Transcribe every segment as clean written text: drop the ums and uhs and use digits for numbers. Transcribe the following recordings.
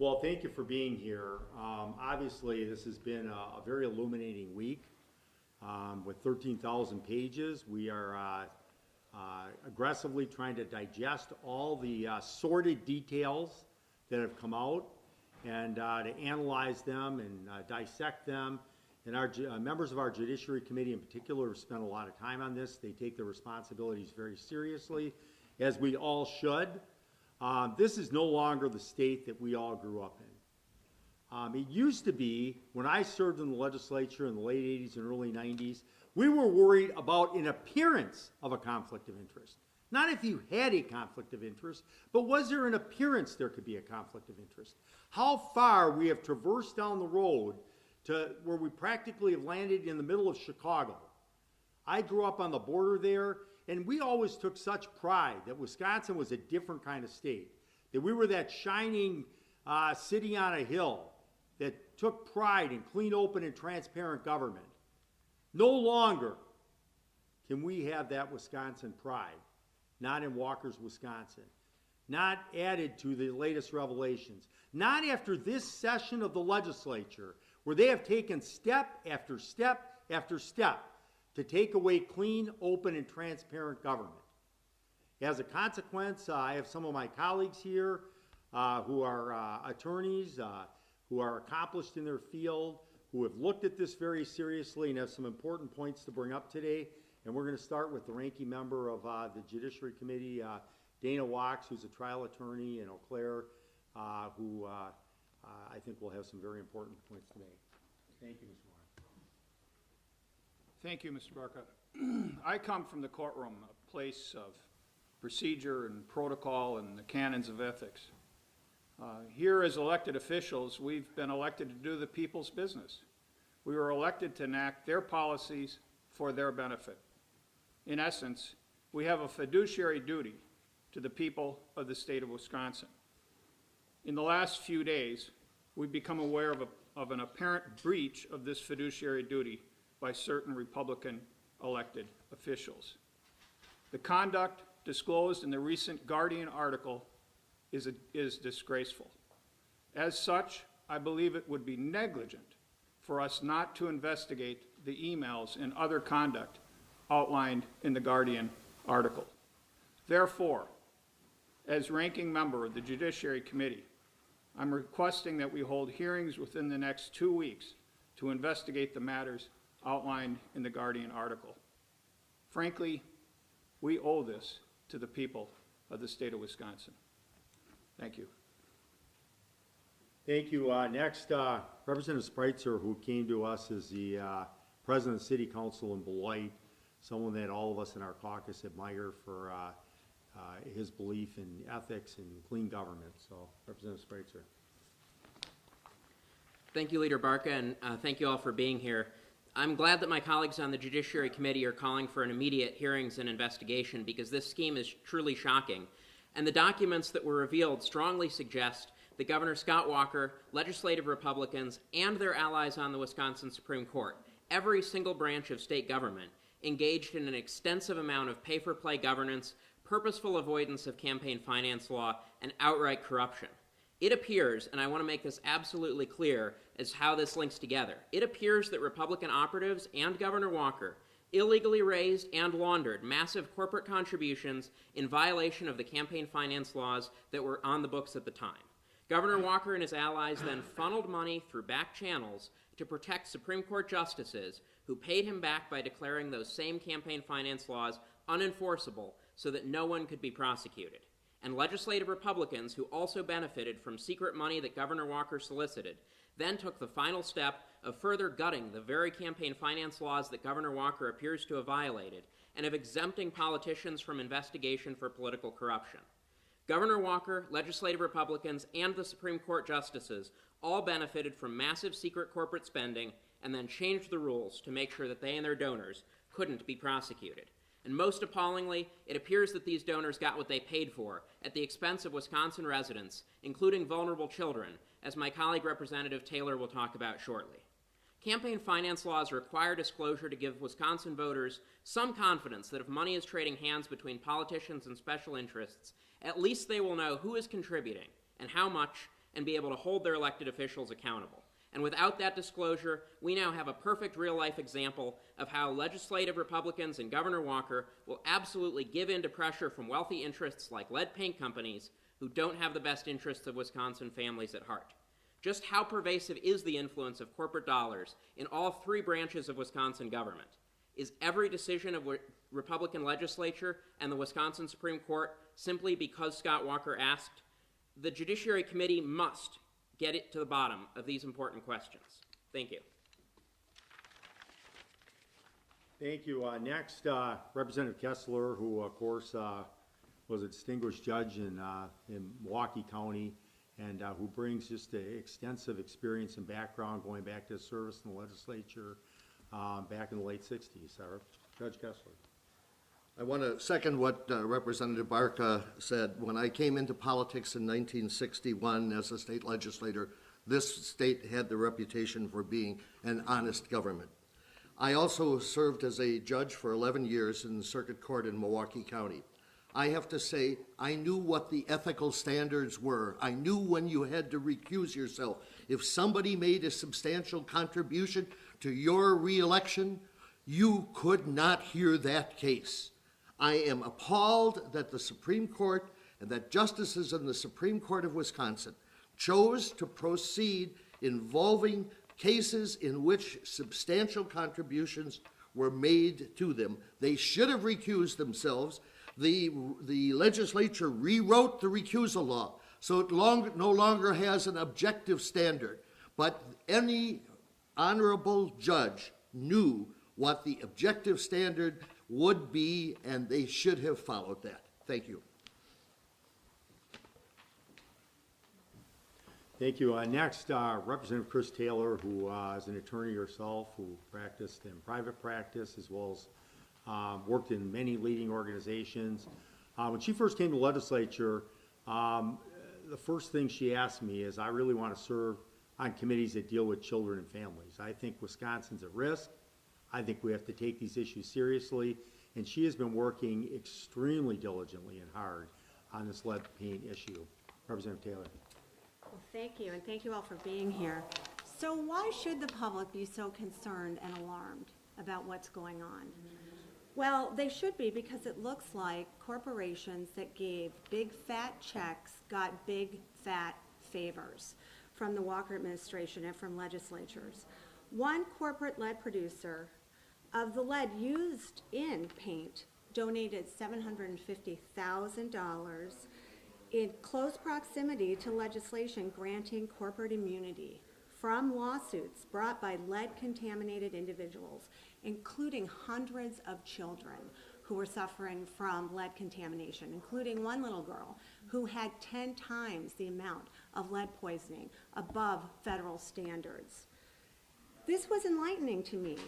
Well, thank you for being here. Obviously, this has been a very illuminating week with 13,000 pages. We are aggressively trying to digest all the sordid details that have come out and to analyze them and dissect them. And our members of our Judiciary Committee in particular have spent a lot of time on this. They take their responsibilities very seriously, as we all should. This is no longer the state that we all grew up in. It used to be, when I served in the legislature in the late 80s and early 90s, we were worried about an appearance of a conflict of interest. Not if you had a conflict of interest, but was there an appearance there could be a conflict of interest? How far we have traversed down the road to where we practically have landed in the middle of Chicago. I grew up on the border there, and we always took such pride that Wisconsin was a different kind of state, that we were that shining city on a hill that took pride in clean, open, and transparent government. No longer can we have that Wisconsin pride, not in Walker's, Wisconsin, not added to the latest revelations, not after this session of the legislature, where they have taken step after step after step to take away clean, open, and transparent government. As a consequence, I have some of my colleagues here who are attorneys, who are accomplished in their field, who have looked at this very seriously and have some important points to bring up today. And we're going to start with the ranking member of the Judiciary Committee, Dana Wachs, who's a trial attorney, and Eau Claire, who I think will have some very important points today. Thank you, Mr. Wachs. Thank you, Mr. Barca. I come from the courtroom, a place of procedure and protocol and the canons of ethics. Here as elected officials, we've been elected to do the people's business. We were elected to enact their policies for their benefit. In essence, we have a fiduciary duty to the people of the state of Wisconsin. In the last few days, we've become aware of an apparent breach of this fiduciary duty by certain Republican elected officials. The conduct disclosed in the recent Guardian article is disgraceful. As such, I believe it would be negligent for us not to investigate the emails and other conduct outlined in the Guardian article. Therefore, as ranking member of the Judiciary Committee, I'm requesting that we hold hearings within the next 2 weeks to investigate the matters outlined in the Guardian article. Frankly, we owe this to the people of the state of Wisconsin. Thank you. Thank you. Next, Representative Spreitzer, who came to us as the President of the City Council in Beloit, someone that all of us in our caucus admire for his belief in ethics and clean government. So, Representative Spreitzer. Thank you, Leader Barca, and thank you all for being here. I'm glad that my colleagues on the Judiciary Committee are calling for an immediate hearings and investigation because this scheme is truly shocking. And the documents that were revealed strongly suggest that Governor Scott Walker, legislative Republicans, and their allies on the Wisconsin Supreme Court, every single branch of state government, engaged in an extensive amount of pay-for-play governance, purposeful avoidance of campaign finance law, and outright corruption. It appears, and I want to make this absolutely clear as how this links together, it appears that Republican operatives and Governor Walker illegally raised and laundered massive corporate contributions in violation of the campaign finance laws that were on the books at the time. Governor Walker and his allies then funneled money through back channels to protect Supreme Court justices who paid him back by declaring those same campaign finance laws unenforceable so that no one could be prosecuted. And legislative Republicans who also benefited from secret money that Governor Walker solicited then took the final step of further gutting the very campaign finance laws that Governor Walker appears to have violated and of exempting politicians from investigation for political corruption. Governor Walker, legislative Republicans, and the Supreme Court justices all benefited from massive secret corporate spending and then changed the rules to make sure that they and their donors couldn't be prosecuted. And most appallingly, it appears that these donors got what they paid for at the expense of Wisconsin residents, including vulnerable children, as my colleague Representative Taylor will talk about shortly. Campaign finance laws require disclosure to give Wisconsin voters some confidence that if money is trading hands between politicians and special interests, at least they will know who is contributing and how much and be able to hold their elected officials accountable. And without that disclosure, we now have a perfect real-life example of how legislative Republicans and Governor Walker will absolutely give in to pressure from wealthy interests like lead paint companies who don't have the best interests of Wisconsin families at heart. Just how pervasive is the influence of corporate dollars in all three branches of Wisconsin government? Is every decision of Republican legislature and the Wisconsin Supreme Court simply because Scott Walker asked? The Judiciary Committee must get it to the bottom of these important questions. Thank you. Thank you. Next, Representative Kessler, who, of course, was a distinguished judge in Milwaukee County, and who brings just an extensive experience and background going back to his service in the legislature back in the late 60s. Judge Kessler. I want to second what Representative Barca said. When I came into politics in 1961 as a state legislator, this state had the reputation for being an honest government. I also served as a judge for 11 years in the circuit court in Milwaukee County. I have to say, I knew what the ethical standards were. I knew when you had to recuse yourself. If somebody made a substantial contribution to your reelection, you could not hear that case. I am appalled that the Supreme Court and that justices in the Supreme Court of Wisconsin chose to proceed involving cases in which substantial contributions were made to them. They should have recused themselves. The legislature rewrote the recusal law, so it no longer has an objective standard. But any honorable judge knew what the objective standard would be, and they should have followed that. Thank you. Thank you. Next, Representative Chris Taylor, who is an attorney herself, who practiced in private practice as well as worked in many leading organizations. When she first came to the legislature, the first thing she asked me is, I really want to serve on committees that deal with children and families. I think Wisconsin's at risk. I think we have to take these issues seriously, and she has been working extremely diligently and hard on this lead paint issue. Representative Taylor. Well, thank you, and thank you all for being here. So why should the public be so concerned and alarmed about what's going on? Well, they should be, because it looks like corporations that gave big fat checks got big fat favors from the Walker administration and from legislatures. One corporate lead producer of the lead used in paint donated $750,000 in close proximity to legislation granting corporate immunity from lawsuits brought by lead-contaminated individuals, including hundreds of children who were suffering from lead contamination, including one little girl who had 10 times the amount of lead poisoning above federal standards. This was enlightening to me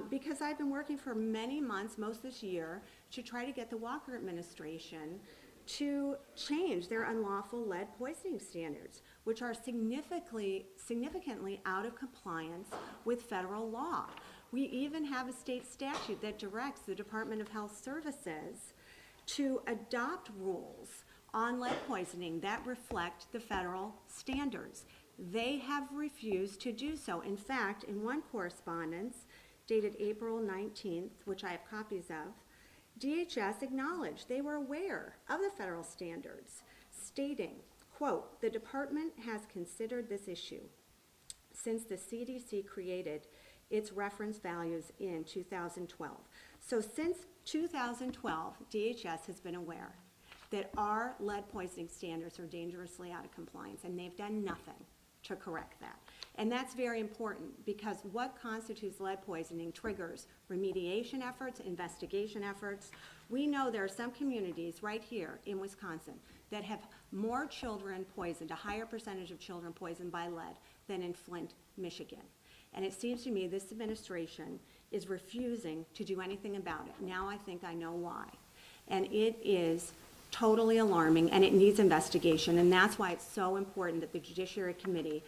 because I've been working for many months, most this year, to try to get the Walker administration to change their unlawful lead poisoning standards, which are significantly out of compliance with federal law. We even have a state statute that directs the Department of Health Services to adopt rules on lead poisoning that reflect the federal standards. They have refused to do so. In fact, in one correspondence dated April 19th, which I have copies of, DHS acknowledged they were aware of the federal standards, stating, quote, "The department has considered this issue since the CDC created its reference values in 2012. So since 2012, DHS has been aware that our lead poisoning standards are dangerously out of compliance, and they've done nothing to correct that. And that's very important, because what constitutes lead poisoning triggers remediation efforts, investigation efforts. We know there are some communities right here in Wisconsin that have more children poisoned, a higher percentage of children poisoned by lead than in Flint, Michigan. And it seems to me this administration is refusing to do anything about it. Now I think I know why. And it is totally alarming, and it needs investigation, and that's why it's so important that the Judiciary Committee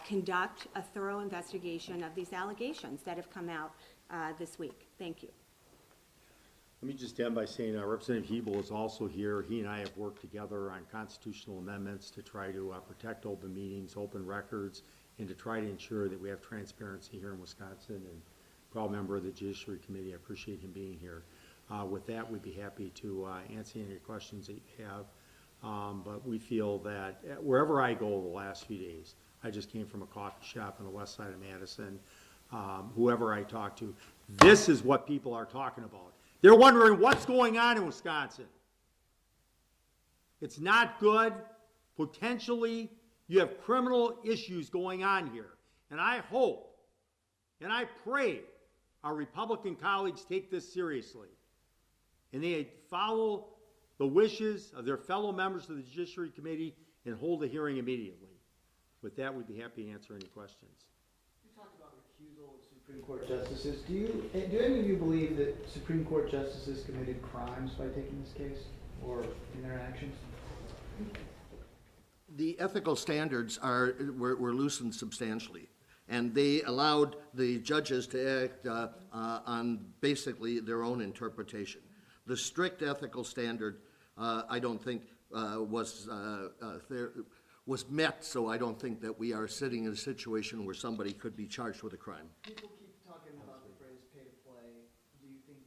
conduct a thorough investigation of these allegations that have come out this week. Thank you. Let me just end by saying Representative Hebel is also here. He and I have worked together on constitutional amendments to try to protect open meetings, open records, and to try to ensure that we have transparency here in Wisconsin. And proud member of the Judiciary Committee, I appreciate him being here. With that, we'd be happy to answer any questions that you have. But we feel that wherever I go the last few days, I just came from a coffee shop on the west side of Madison, whoever I talk to, this is what people are talking about. They're wondering what's going on in Wisconsin. It's not good. Potentially, you have criminal issues going on here. And I hope and I pray our Republican colleagues take this seriously and they follow the wishes of their fellow members of the Judiciary Committee and hold a hearing immediately. With that, we'd be happy to answer any questions. You talked about recusal of Supreme Court justices. Do any of you believe that Supreme Court justices committed crimes by taking this case or in their actions? The ethical standards were loosened substantially, and they allowed the judges to act on basically their own interpretation. The strict ethical standard, I don't think, was met, so I don't think that we are sitting in a situation where somebody could be charged with a crime. People keep talking about the phrase pay to play. Do you think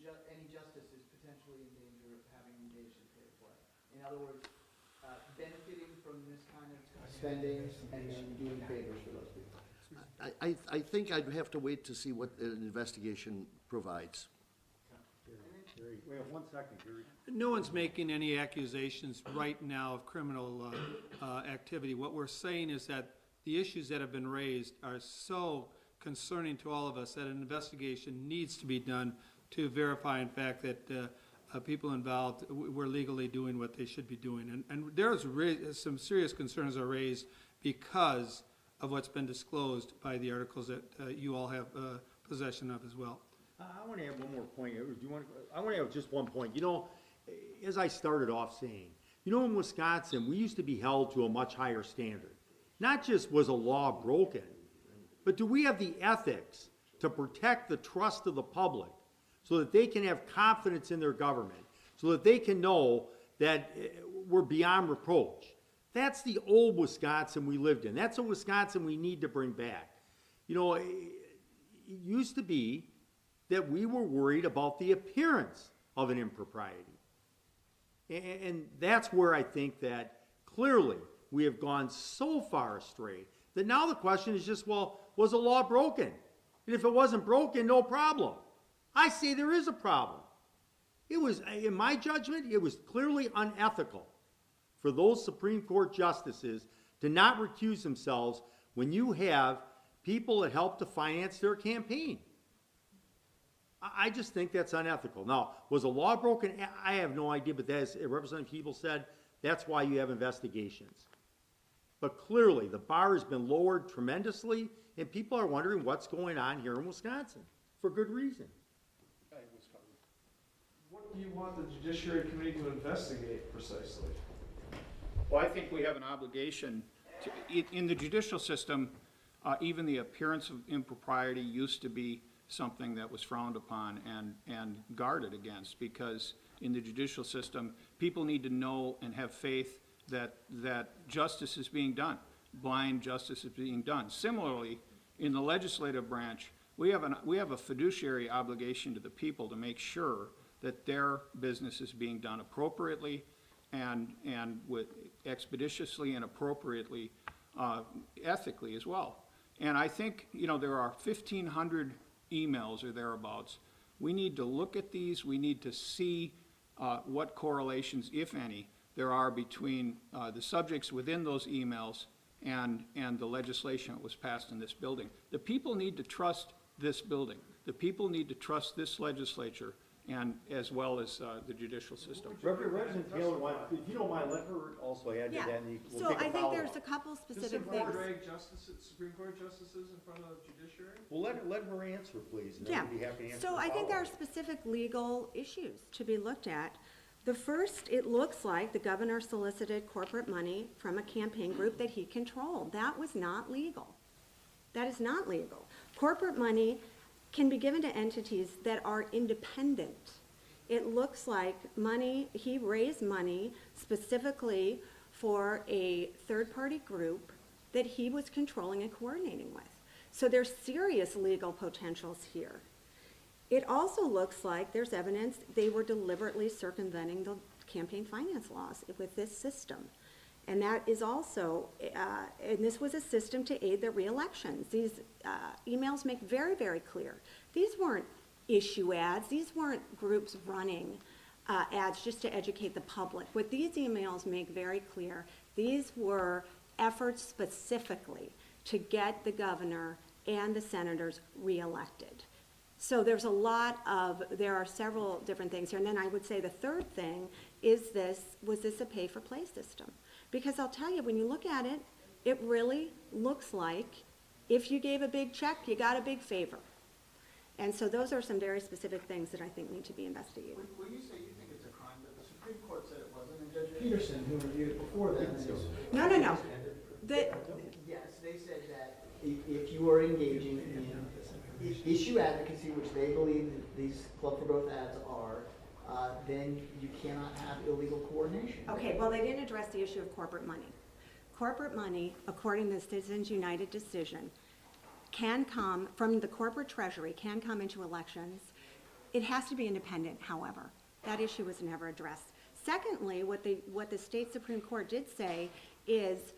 that any justice is potentially in danger of having engaged in pay to play? In other words, benefiting from this kind of spending and then doing favors for those people? I think I'd have to wait to see what an investigation provides. We have 1 second, Gary. No one's making any accusations right now of criminal activity. What we're saying is that the issues that have been raised are so concerning to all of us that an investigation needs to be done to verify, in fact, that people involved were legally doing what they should be doing. And there's some serious concerns are raised because of what's been disclosed by the articles that you all have possession of as well. I want to add one more point. I want to add just one point. You know, as I started off saying, you know, in Wisconsin, we used to be held to a much higher standard. Not just was a law broken, but do we have the ethics to protect the trust of the public so that they can have confidence in their government, so that they can know that we're beyond reproach? That's the old Wisconsin we lived in. That's a Wisconsin we need to bring back. You know, it used to be that we were worried about the appearance of an impropriety. And that's where I think that clearly we have gone so far astray that now the question is just, well, was the law broken? And if it wasn't broken, no problem. I say there is a problem. It was, in my judgment, it was clearly unethical for those Supreme Court justices to not recuse themselves when you have people that help to finance their campaign. I just think that's unethical. Now, was a law broken? I have no idea, but as Representative Hebel said, that's why you have investigations. But clearly, the bar has been lowered tremendously, and people are wondering what's going on here in Wisconsin, for good reason. What do you want the Judiciary Committee to investigate precisely? Well, I think we have an obligation to, in the judicial system, even the appearance of impropriety used to be something that was frowned upon and guarded against, because in the judicial system, people need to know and have faith that justice is being done, blind justice is being done. Similarly, in the legislative branch, we have a fiduciary obligation to the people to make sure that their business is being done appropriately and with expeditiously and appropriately, ethically as well. And I think, you know, there are 1,500 emails or thereabouts. We need to look at these. We need to see what correlations, if any, there are between the subjects within those emails and the legislation that was passed in this building. The people need to trust this building. The people need to trust this legislature, and as well as the judicial system. Representative Taylor, if you don't mind, let her also add to Yeah. that. And we'll So take a I think follow-up. there's a couple specific Does things. it drag Supreme Court justices in front of the judiciary? Well, let her answer, please, and then Yeah, we'll be happy to answer so the I think there are follow-up. specific legal issues to be looked at. The first, it looks like the governor solicited corporate money from a campaign group that he controlled. That was not legal. That is not legal. Corporate money can be given to entities that are independent. It looks like he raised money specifically for a third-party group that he was controlling and coordinating with. So there's serious legal potentials here. It also looks like there's evidence they were deliberately circumventing the campaign finance laws with this system. And that is also, and this was a system to aid their reelections. These emails make very, very clear. These weren't issue ads. These weren't groups running ads just to educate the public. What these emails make very clear, these were efforts specifically to get the governor and the senators reelected. So there are several different things here. And then I would say the third thing is was this a pay-for-play system? Because I'll tell you, when you look at it, it really looks like if you gave a big check, you got a big favor. And so those are some very specific things that I think need to be investigated. When you say you think it's a crime, but the Supreme Court said it wasn't, and Judge Peterson, who reviewed it before then. No. Yes, they said that if you are engaging in issue advocacy, which they believe these Club for Growth ads are, then you cannot have illegal coordination. Okay, well, they didn't address the issue of corporate money. Corporate money, according to the Citizens United decision, can come from the corporate treasury, can come into elections. It has to be independent, however. That issue was never addressed. Secondly, what the state Supreme Court did say is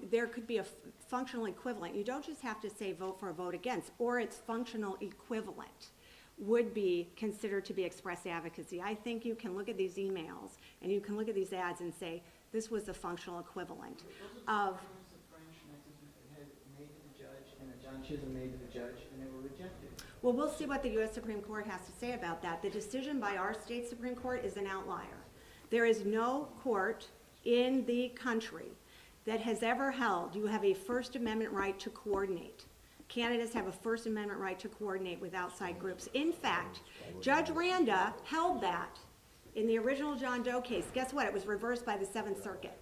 there could be a functional equivalent. You don't just have to say vote for or vote against, or its functional equivalent would be considered to be express advocacy. I think you can look at these emails and you can look at these ads and say this was the functional equivalent of. John Chisholm made to the judge, and they were rejected. Well, we'll see what the U.S. Supreme Court has to say about that. The decision by our state Supreme Court is an outlier. There is no court in the country that has ever held you have a First Amendment right to coordinate. Candidates have a First Amendment right to coordinate with outside groups. In fact, Judge Randa held that in the original John Doe case. Guess what? It was reversed by the Seventh Circuit.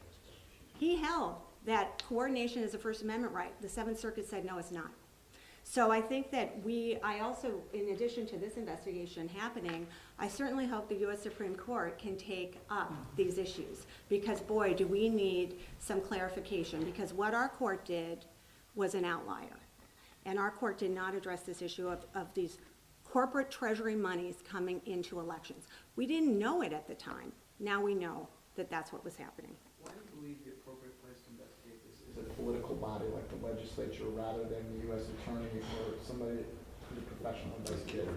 He held that coordination is a First Amendment right. The Seventh Circuit said, no, it's not. So I think that I also, in addition to this investigation happening, I certainly hope the U.S. Supreme Court can take up these issues, because boy, do we need some clarification, because what our court did was an outlier. And our court did not address this issue of these corporate treasury monies coming into elections. We didn't know it at the time. Now we know that that's what was happening. Why do you believe the appropriate place to investigate this is a political body like the legislature rather than the U.S. attorney or somebody who's a professional investigator?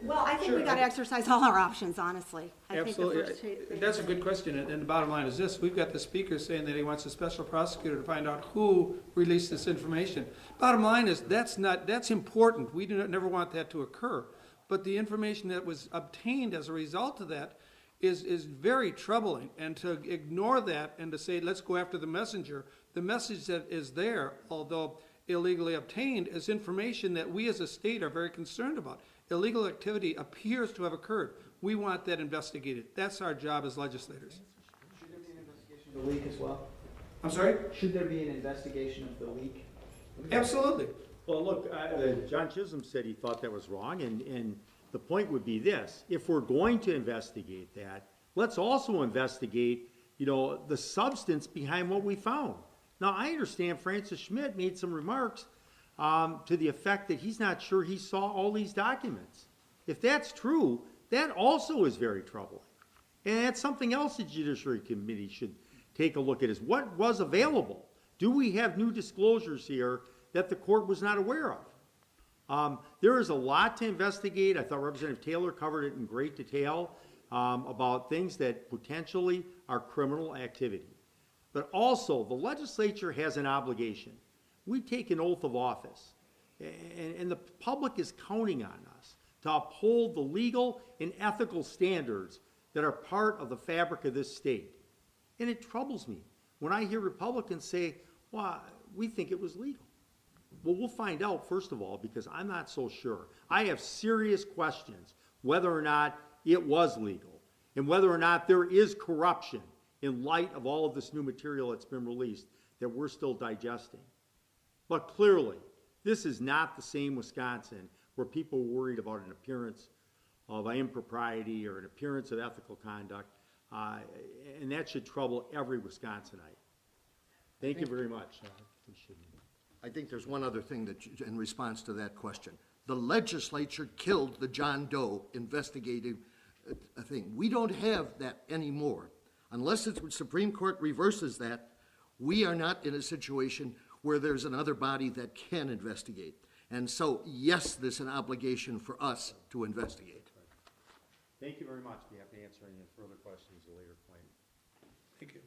Well, I think we got to exercise all our options, honestly. Absolutely. That's a good question, and the bottom line is this. We've got the speaker saying that he wants a special prosecutor to find out who released this information. Bottom line is that's important. We never want that to occur. But the information that was obtained as a result of that is very troubling. And to ignore that and to say, let's go after the messenger, the message that is there, although illegally obtained, is information that we as a state are very concerned about. Illegal activity appears to have occurred. We want that investigated. That's our job as legislators. Should there be an investigation of the leak as well? I'm sorry? Should there be an investigation of the leak? Absolutely. Well, look, John Chisholm said he thought that was wrong, and the point would be this. If we're going to investigate that, let's also investigate, the substance behind what we found. Now, I understand Francis Schmidt made some remarks to the effect that he's not sure he saw all these documents. If that's true, that also is very troubling. And that's something else the Judiciary Committee should take a look at, is what was available. Do we have new disclosures here that the court was not aware of? There is a lot to investigate. I thought Representative Taylor covered it in great detail about things that potentially are criminal activity. But also, the legislature has an obligation. We take an oath of office, and the public is counting on us to uphold the legal and ethical standards that are part of the fabric of this state. And it troubles me when I hear Republicans say, well, we think it was legal. Well, we'll find out, first of all, because I'm not so sure. I have serious questions whether or not it was legal and whether or not there is corruption in light of all of this new material that's been released that we're still digesting. But clearly, This is not the same Wisconsin where people are worried about an appearance of impropriety or an appearance of ethical conduct, and that should trouble every Wisconsinite. Thank you very much. Appreciate it. I think there's one other thing that, in response to that question. The legislature killed the John Doe investigative thing. We don't have that anymore. Unless the Supreme Court reverses that, we are not in a situation where there's another body that can investigate. And so, yes, there's an obligation for us to investigate. Thank you very much. Be happy to answer any further questions at a later point. Thank you.